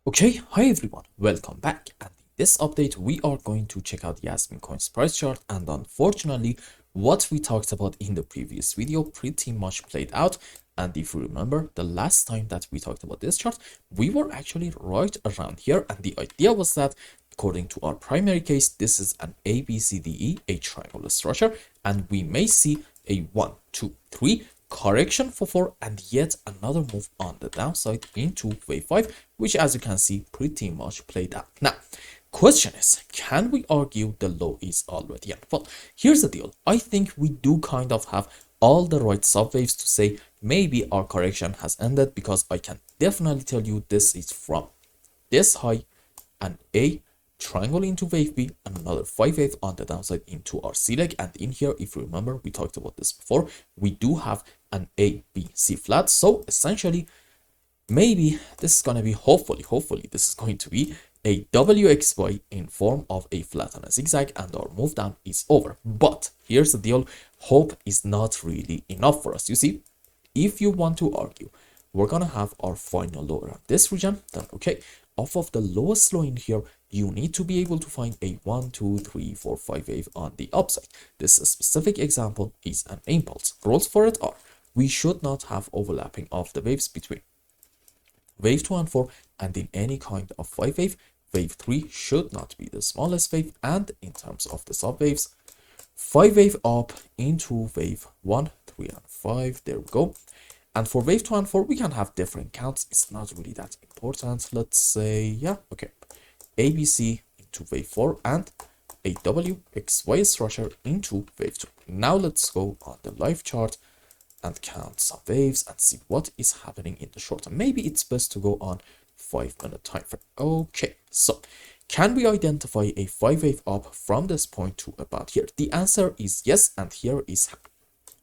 Okay, hi everyone, welcome back. And in this update, we are going to check out Jasmy Coin's price chart. And unfortunately, what we talked about in the previous video pretty much played out. And if you remember, the last time that we talked about this chart, we were actually right around here. And the idea was that, according to our primary case, this is an ABCDE, a triangular structure, and we may see a 1, 2, 3 correction for 4 and yet another move on the downside into wave 5, which as you can see pretty much played out. Now question is, can we argue the low is already in? Well, here's the deal. I think we do kind of have all the right subwaves to say maybe our correction has ended, because I can definitely tell you this is from this high and a triangle into wave B and another 5 wave on the downside into our C leg. And in here, if you remember, we talked about this before, we do have an A, B, C flat. So essentially, maybe this is going to be, hopefully this is going to be a WXY in form of a flat and a zigzag, and our move down is over. But here's the deal, hope is not really enough for us. You see, if you want to argue we're gonna have our final low around this region, then okay, off of the lowest low in here, you need to be able to find a 1, 2, 3, 4, 5 wave on the upside. This specific example is an impulse. Rules for it are, we should not have overlapping of the waves between wave 2 and 4, and in any kind of 5 wave, wave 3 should not be the smallest wave. And in terms of the subwaves, 5 wave up into wave 1, 3, and 5, there we go. And for wave 2 and 4, we can have different counts. It's not really that important. Let's say, yeah, okay. ABC into wave 4 and a WXY structure into wave 2. Now let's go on the live chart and count some waves and see what is happening in the short term. Maybe it's best to go on 5-minute time frame. Okay, so can we identify a 5 wave up from this point to about here? The answer is yes, and here is how.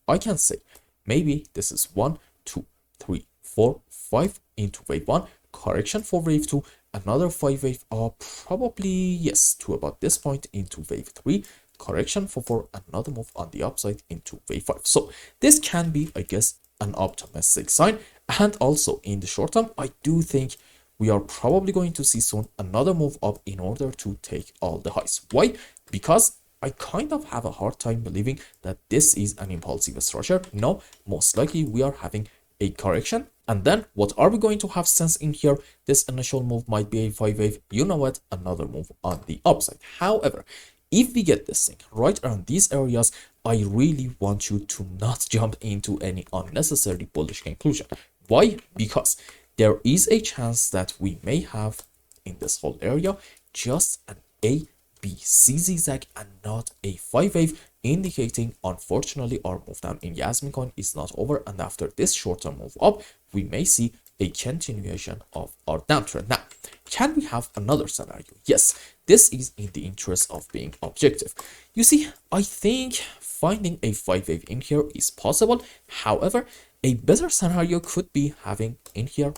I can say maybe this is 1, 2, 3, 4, 5 into wave 1, correction for wave 2, another 5 wave up, probably yes, to about this point into wave 3, correction for 4, another move on the upside into wave 5. So this can be, I guess, an optimistic sign. And also in the short term, I do think we are probably going to see soon another move up in order to take all the highs. Why? Because I kind of have a hard time believing that this is an impulsive structure. No, most likely we are having a correction. And then what are we going to have since in here? This initial move might be a 5 wave. You know what? Another move on the upside. However, if we get this thing right around these areas, I really want you to not jump into any unnecessary bullish conclusion. Why? Because there is a chance that we may have in this whole area just an A, B, C zigzag and not a 5 wave, indicating unfortunately our move down in Jasmy Coin is not over, and after this short-term move up, we may see a continuation of our downtrend. Now, can we have another scenario? Yes, this is in the interest of being objective. You see, I think finding a 5 wave in here is possible. However, a better scenario could be having in here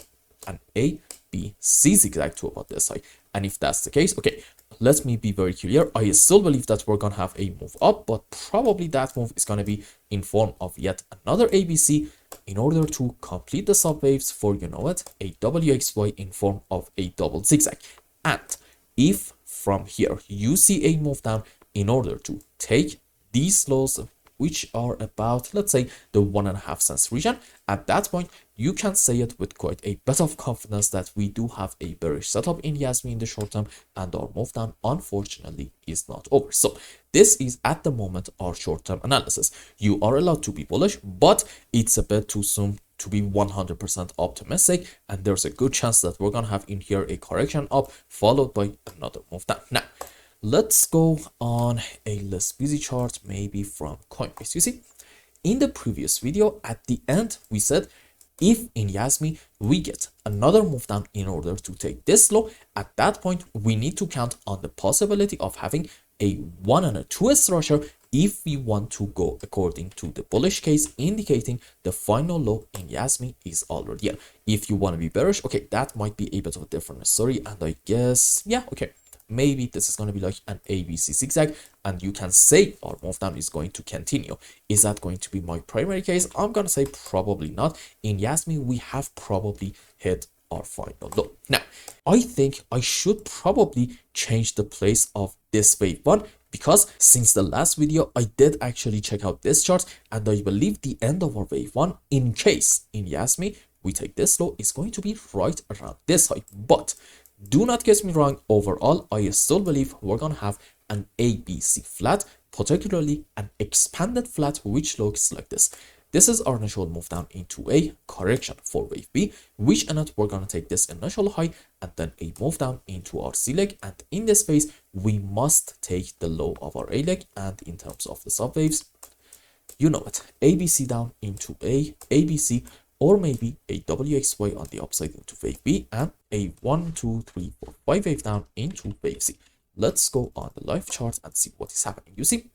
an A, B, C zigzag to about this side. And if that's the case, okay, let me be very clear. I still believe that we're gonna have a move up, but probably that move is gonna be in form of yet another ABC in order to complete the subwaves for, you know what, a WXY in form of a double zigzag. And if from here you see a move down in order to take these lows, which are about, let's say, the 1.5 cents region, at that point you can say it with quite a bit of confidence that we do have a bearish setup in Yasmi in the short term, and our move down unfortunately is not over. So this is at the moment our short-term analysis. You are allowed to be bullish, but it's a bit too soon to be 100% optimistic, and there's a good chance that we're gonna have in here a correction up followed by another move down. Now let's go on a less busy chart, maybe from Coinbase. You see, in the previous video at the end we said if in Yasmi we get another move down in order to take this low, at that point we need to count on the possibility of having a 1 and a 2 structure if we want to go according to the bullish case, indicating the final low in Yasmi is already here. If you want to be bearish, okay, that might be a bit of a different story, and I guess, yeah, okay, maybe this is going to be like an ABC zigzag, and you can say our move down is going to continue. Is that going to be my primary case? I'm going to say probably not. In Yasmi, we have probably hit our final low. Now, I think I should probably change the place of this wave one, because since the last video, I did actually check out this chart, and I believe the end of our wave one, in case in Yasmi we take this low, is going to be right around this high. But do not get me wrong, overall, I still believe we're going to have an ABC flat, particularly an expanded flat, which looks like this. This is our initial move down into a correction for wave B, which in it we're going to take this initial high and then a move down into our C leg. And in this phase, we must take the low of our A leg. And in terms of the subwaves, you know it, ABC down into a ABC, or maybe a WXY on the upside into wave B, and a 1, 2, 3, 4, 5 wave down into wave C. Let's go on the live chart and see what is happening. You see,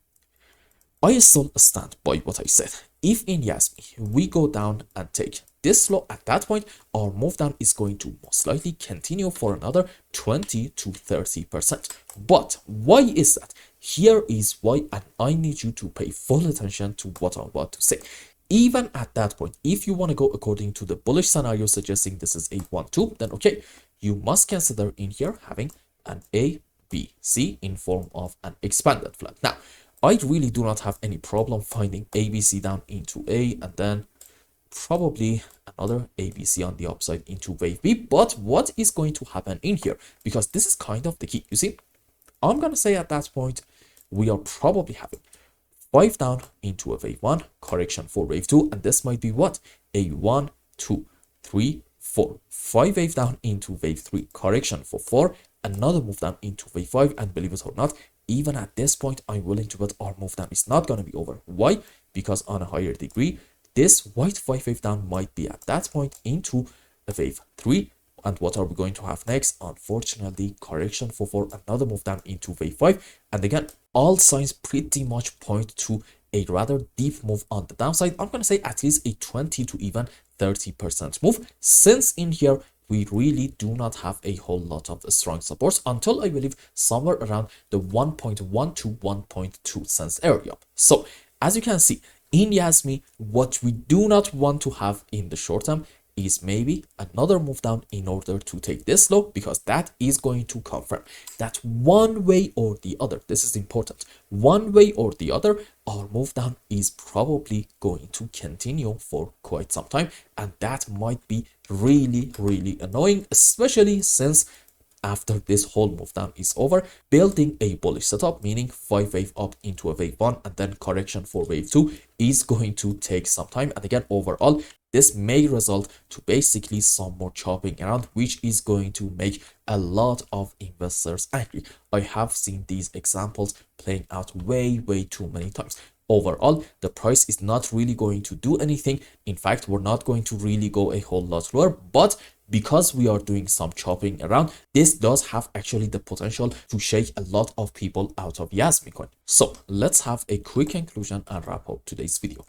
I still stand by what I said. If in Yasmi we go down and take this low, at that point our move down is going to most likely continue for another 20 to 30%. But why is that? Here is why, and I need you to pay full attention to what I'm about to say. Even at that point, if you want to go according to the bullish scenario suggesting this is a 1-2, then okay, you must consider in here having an A, B, C in form of an expanded flat. Now, I really do not have any problem finding ABC down into A and then probably another ABC on the upside into wave B. But what is going to happen in here? Because this is kind of the key. You see, I'm going to say at that point, we are probably having 5 down into a wave 1, correction for wave 2. And this might be what? A 1, 2, 3, 4, 5 wave down into wave 3, correction for 4, another move down into wave 5. And believe it or not, even at this point, I'm willing to bet our move down is not going to be over. Why? Because on a higher degree, this white 5 wave down might be at that point into a wave 3. And what are we going to have next? Unfortunately, correction for 4, another move down into wave 5. And again, all signs pretty much point to a rather deep move on the downside. I'm going to say at least a 20 to even 30% move, since in here we really do not have a whole lot of strong supports until I believe somewhere around the 1.1 to 1.2 cents area. So as you can see in Yasmi, what we do not want to have in the short term is maybe another move down in order to take this low, because that is going to confirm that one way or the other, this is important, one way or the other, our move down is probably going to continue for quite some time. And that might be really, really annoying, especially since after this whole move down is over, building a bullish setup, meaning 5 wave up into a wave 1 and then correction for wave 2 is going to take some time. And again, overall, this may result to basically some more chopping around, which is going to make a lot of investors angry. I have seen these examples playing out way too many times. Overall, the price is not really going to do anything. In fact, we're not going to really go a whole lot lower, but because we are doing some chopping around, this does have actually the potential to shake a lot of people out of Jasmy Coin. So let's have a quick conclusion and wrap up today's video.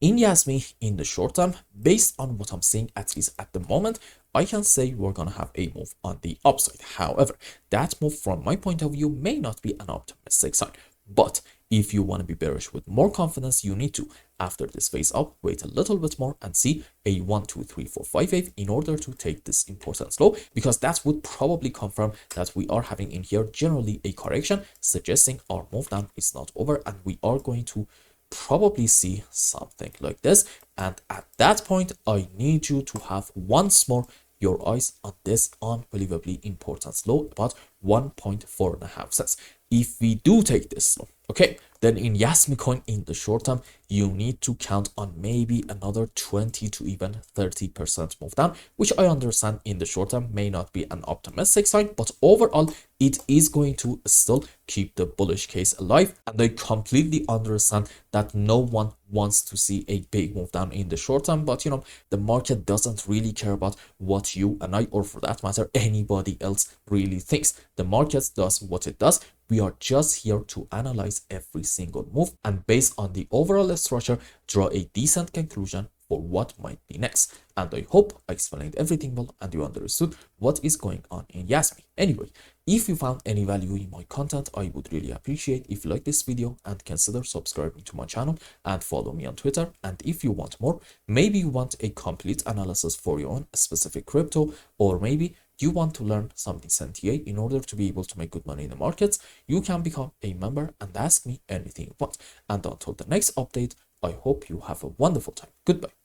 In Yasmi, in the short term, based on what I'm seeing, at least at the moment, I can say we're going to have a move on the upside. However, that move from my point of view may not be an optimistic sign. But if you want to be bearish with more confidence, you need to, after this phase up, wait a little bit more and see a 1, 2, 3, 4, 5 wave in order to take this important low, because that would probably confirm that we are having in here generally a correction, suggesting our move down is not over and we are going to probably see something like this. And at that point, I need you to have once more your eyes on this unbelievably important low, about 1.45 cents. If we do take this low, okay, then in Jasmy Coin in the short term, you need to count on maybe another 20 to even 30% move down, which I understand in the short term may not be an optimistic sign, but overall it is going to still keep the bullish case alive. And I completely understand that no one wants to see a big move down in the short term, but you know, the market doesn't really care about what you and I, or for that matter anybody else, really thinks. The market does what it does. We are just here to analyze every single move and based on the overall structure, draw a decent conclusion for what might be next. And I hope I explained everything well and you understood what is going on in Yasmi. Anyway, if you found any value in my content, I would really appreciate if you like this video and consider subscribing to my channel and follow me on Twitter. And if you want more, maybe you want a complete analysis for your own specific crypto, or maybe you want to learn something CNTA in order to be able to make good money in the markets, you can become a member and ask me anything you want. And until the next update, I hope you have a wonderful time. Goodbye.